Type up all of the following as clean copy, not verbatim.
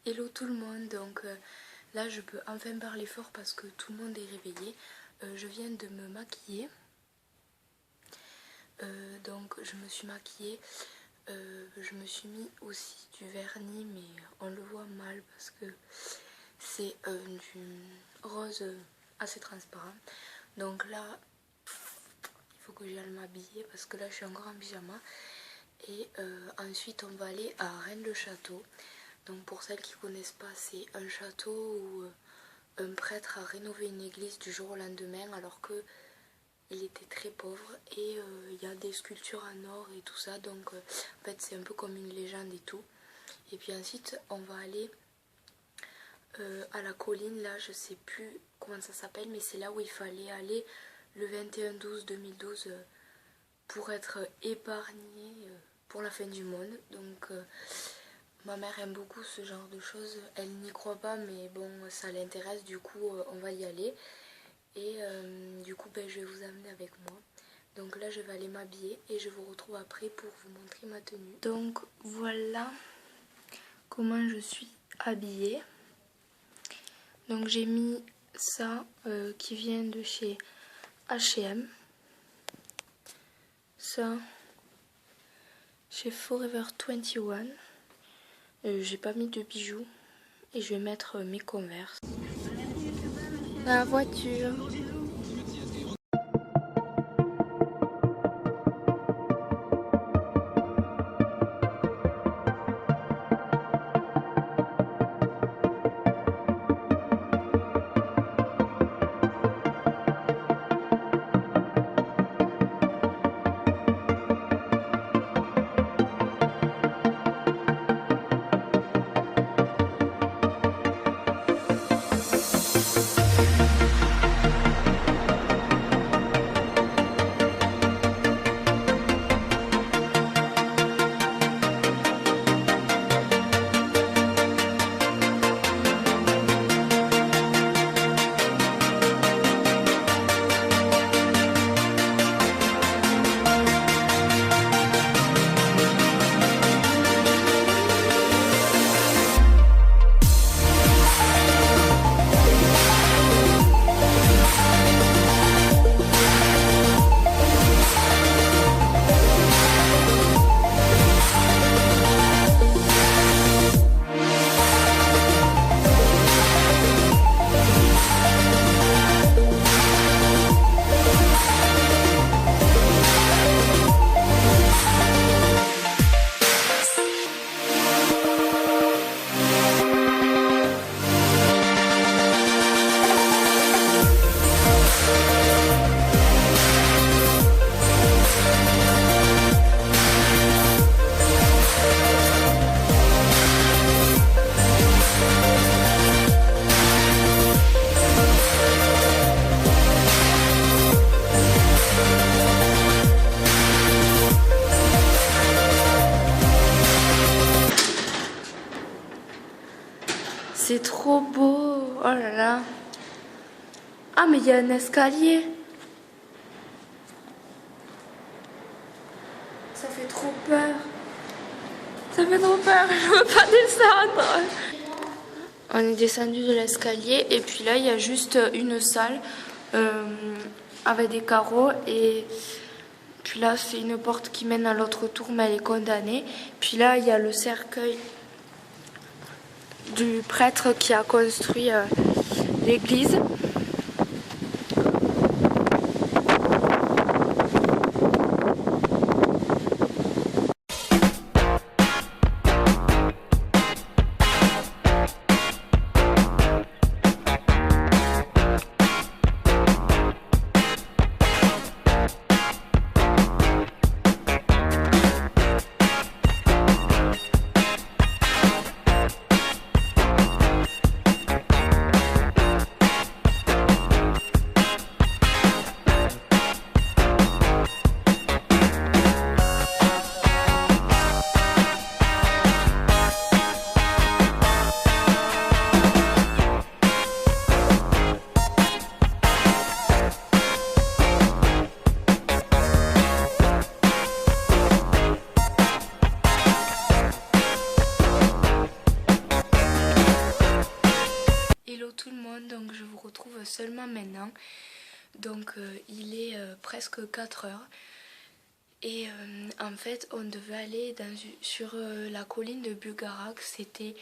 Hello tout le monde, donc là je peux enfin parler fort parce que tout le monde est réveillé. Je viens de me maquiller, donc je me suis maquillée, je me suis mis aussi du vernis mais on le voit mal parce que c'est du rose assez transparent. Donc là il faut que j'aille m'habiller parce que là je suis encore en pyjama. Et ensuite on va aller à Rennes-le-Château. Donc pour celles qui ne connaissent pas, c'est un château où un prêtre a rénové une église du jour au lendemain alors que il était très pauvre. Et il y a des sculptures en or et tout ça, donc en fait c'est un peu comme une légende et tout. Et puis ensuite on va aller à la colline, là je sais plus comment ça s'appelle, mais c'est là où il fallait aller le 21/12/2012 pour être épargné pour la fin du monde. Donc ma mère aime beaucoup ce genre de choses, elle n'y croit pas mais bon ça l'intéresse, du coup on va y aller. Et du coup je vais vous amener avec moi. Donc là je vais aller m'habiller et je vous retrouve après pour vous montrer ma tenue. Donc voilà comment je suis habillée. Donc j'ai mis ça qui vient de chez H&M. Ça chez Forever 21. J'ai pas mis de bijoux et je vais mettre mes Converse. La voiture. C'est trop beau, oh là là. Ah mais il y a un escalier. Ça fait trop peur. Ça fait trop peur, je veux pas descendre. On est descendu de l'escalier et puis là il y a juste une salle avec des carreaux et puis là c'est une porte qui mène à l'autre tour mais elle est condamnée. Puis là il y a le cercueil du prêtre qui a construit l'église. tout le monde, donc je vous retrouve seulement maintenant. Donc il est presque 4 heures. Et en fait on devait aller sur la colline de Bugarak. C'était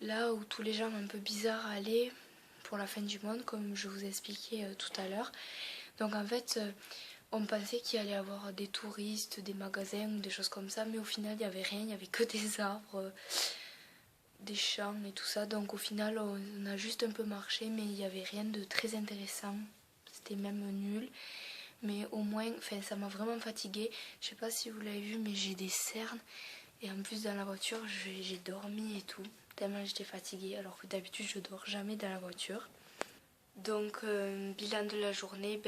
là où tous les gens un peu bizarres allaient pour la fin du monde, comme je vous expliquais tout à l'heure. Donc en fait on pensait qu'il allait y avoir des touristes, des magasins ou des choses comme ça, mais au final il n'y avait rien, il n'y avait que des arbres, des champs et tout ça. Donc au final on a juste un peu marché, mais il n'y avait rien de très intéressant, c'était même nul. Mais au moins, ça m'a vraiment fatiguée. Je sais pas si vous l'avez vu, mais j'ai des cernes. Et en plus dans la voiture, j'ai dormi et tout, tellement j'étais fatiguée, alors que d'habitude je dors jamais dans la voiture. Donc bilan de la journée,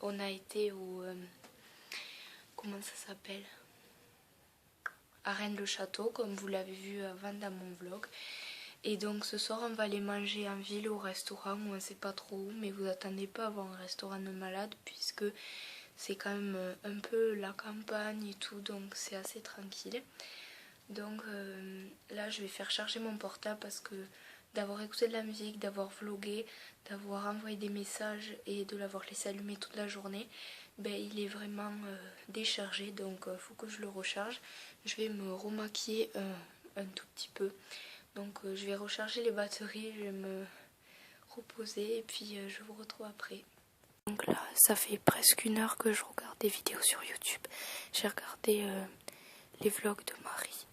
on a été au... comment ça s'appelle, à Rennes-le-Château, comme vous l'avez vu avant dans mon vlog. Et donc ce soir on va aller manger en ville au restaurant, on ne sait pas trop où, mais vous attendez pas à avoir un restaurant de malade puisque c'est quand même un peu la campagne et tout, donc c'est assez tranquille. Donc là je vais faire charger mon portable parce que d'avoir écouté de la musique, d'avoir vlogué, d'avoir envoyé des messages et de l'avoir laissé allumer toute la journée, il est vraiment déchargé, donc faut que je le recharge. Je vais me remaquiller un tout petit peu. Donc je vais recharger les batteries, je vais me reposer et puis je vous retrouve après. Donc là, ça fait presque 1 heure que je regarde des vidéos sur YouTube. J'ai regardé les vlogs de Marie,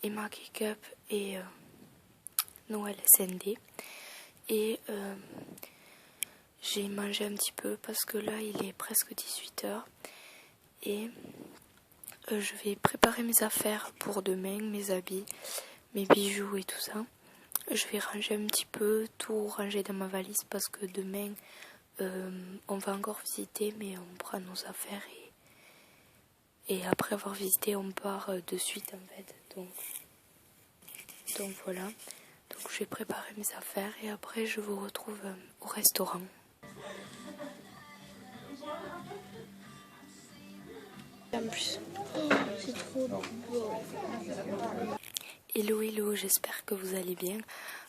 Emma Cake Up et Noël SND. Et j'ai mangé un petit peu parce que là, il est presque 18 h. Et je vais préparer mes affaires pour demain, mes habits, mes bijoux et tout ça. Je vais ranger un petit peu, tout ranger dans ma valise parce que demain on va encore visiter, mais on prend nos affaires et après avoir visité on part de suite en fait. Donc voilà, donc je vais préparer mes affaires et après je vous retrouve au restaurant. En plus, c'est trop beau. Hello hello, j'espère que vous allez bien.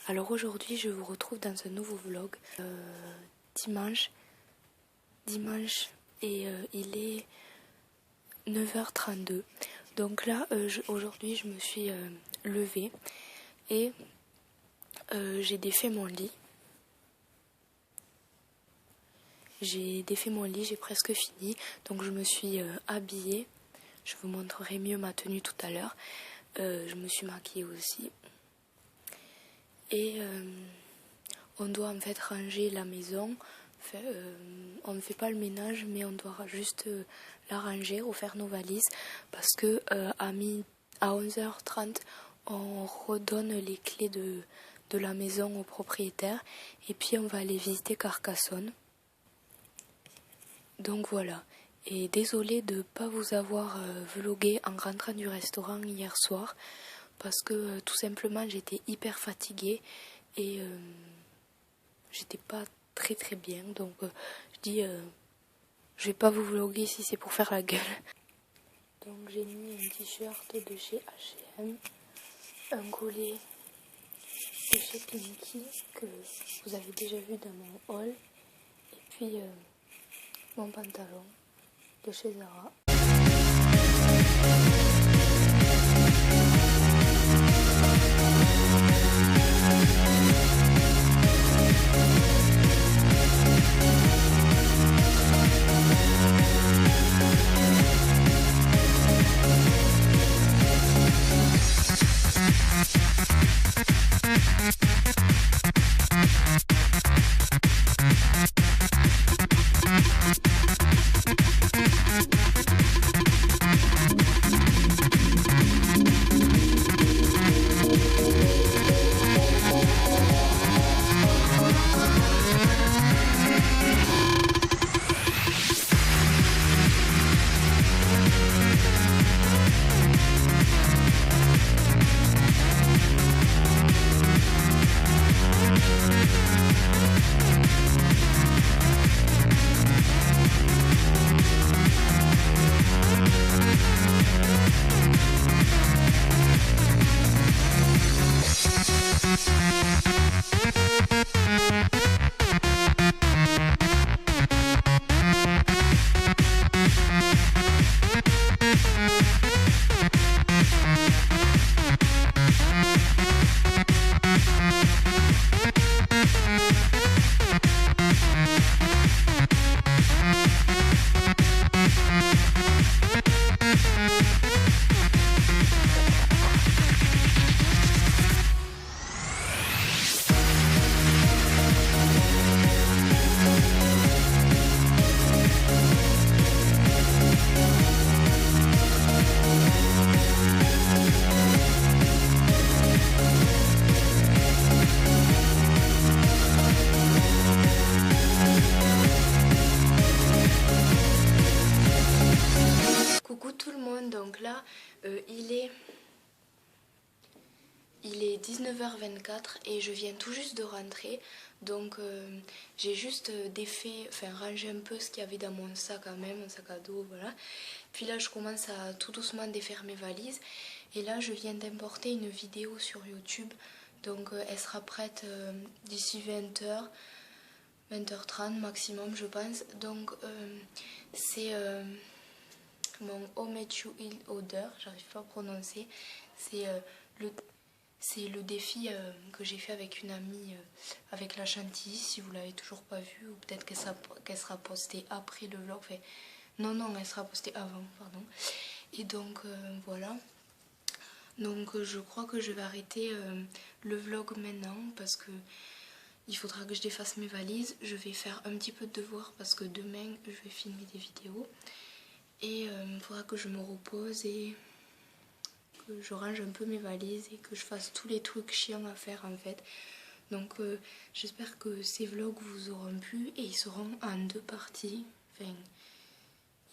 Alors aujourd'hui je vous retrouve dans un nouveau vlog dimanche et il est 9h32. Donc là aujourd'hui je me suis levée et j'ai défait mon lit. J'ai presque fini. Donc je me suis habillée. Je vous montrerai mieux ma tenue tout à l'heure. Je me suis maquillée aussi. Et on doit en fait ranger la maison. On ne fait pas le ménage, mais on doit juste la ranger, refaire nos valises. Parce que à 11h30, on redonne les clés de la maison au propriétaire. Et puis on va aller visiter Carcassonne. Donc voilà. Et désolée de ne pas vous avoir vlogué en rentrant du restaurant hier soir parce que tout simplement j'étais hyper fatiguée et j'étais pas très très bien. Donc je dis je vais pas vous vloguer si c'est pour faire la gueule. Donc j'ai mis un t-shirt de chez H&M, un collet de chez Pinky que vous avez déjà vu dans mon haul et puis mon pantalon de chez Zara. Il est 19h24 et je viens tout juste de rentrer. Donc j'ai juste rangé un peu ce qu'il y avait dans mon sac quand même, mon sac à dos, voilà. Puis là je commence à tout doucement défaire mes valises. Et là je viens d'importer une vidéo sur YouTube. Donc elle sera prête d'ici 20h. 20h30 maximum je pense. Donc c'est mon Home You In Odor, j'arrive pas à prononcer. C'est le défi que j'ai fait avec une amie avec la chantilly, si vous l'avez toujours pas vu, ou peut-être qu'elle sera postée après le vlog. Enfin, non, elle sera postée avant, pardon. Et donc voilà. Donc je crois que je vais arrêter le vlog maintenant parce que il faudra que je défasse mes valises. Je vais faire un petit peu de devoir parce que demain je vais filmer des vidéos. Et il faudra que je me repose et que je range un peu mes valises et que je fasse tous les trucs chiants à faire en fait. Donc j'espère que ces vlogs vous auront plu et ils seront en 2 parties. Enfin,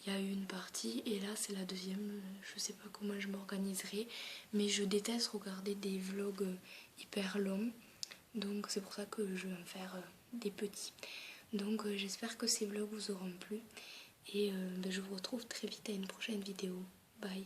il y a eu une partie et là c'est la deuxième. Je sais pas comment je m'organiserai, mais je déteste regarder des vlogs hyper longs. Donc c'est pour ça que je vais en faire des petits. Donc j'espère que ces vlogs vous auront plu et je vous retrouve très vite à une prochaine vidéo. Bye.